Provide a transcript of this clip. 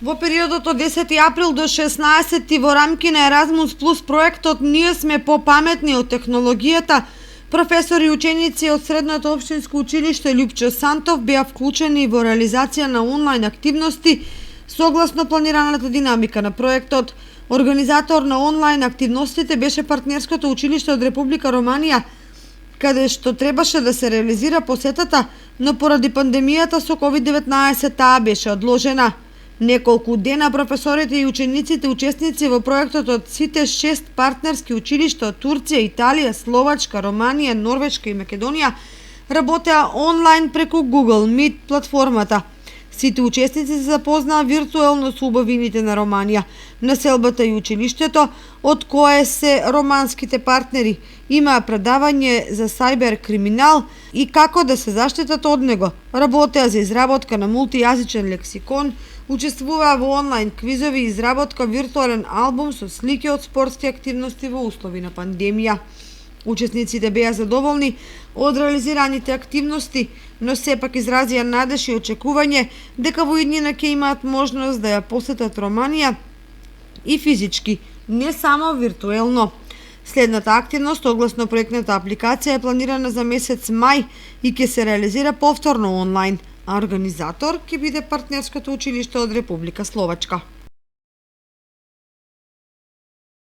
Во периодот од 10 април до 16 во рамки на Еразмус Плюс проектот "Ние сме попаметни од технологијата", професори и ученици од Средното општинско училиште Љупчо Сантов беа вклучени во реализација на онлайн активности согласно планираната динамика на проектот. Организатор на онлайн активностите беше партнерското училиште од Република Романија, каде што требаше да се реализира посетата, но поради пандемијата со COVID-19 таа беше одложена. Неколку дена професорите и учениците учесници во проектот од сите 6 партнерски училишта од Турција, Италија, Словачка, Романија, Норвешка и Македонија работеа онлайн преку Google Meet платформата. Сите учесници се запознаа виртуелно со убавините на Романија, населбата и училиштето, од кое се романските партнери. Имаа предавање за сајбер криминал и како да се заштитат од него. Работеа за изработка на мултијазичен лексикон, учествуваа во онлайн квизови и изработка виртуелен албум со слики од спортски активности во услови на пандемија. Учесниците беа задоволни од реализираните активности, но сепак изразија надеж и очекување дека во иднина ќе имаат можност да ја посетат Романија и физички, не само виртуелно. Следната активност, согласно проектната апликација, е планирана за месец мај и ќе се реализира повторно онлайн, а организатор ќе биде партнерското училиште од Република Словачка.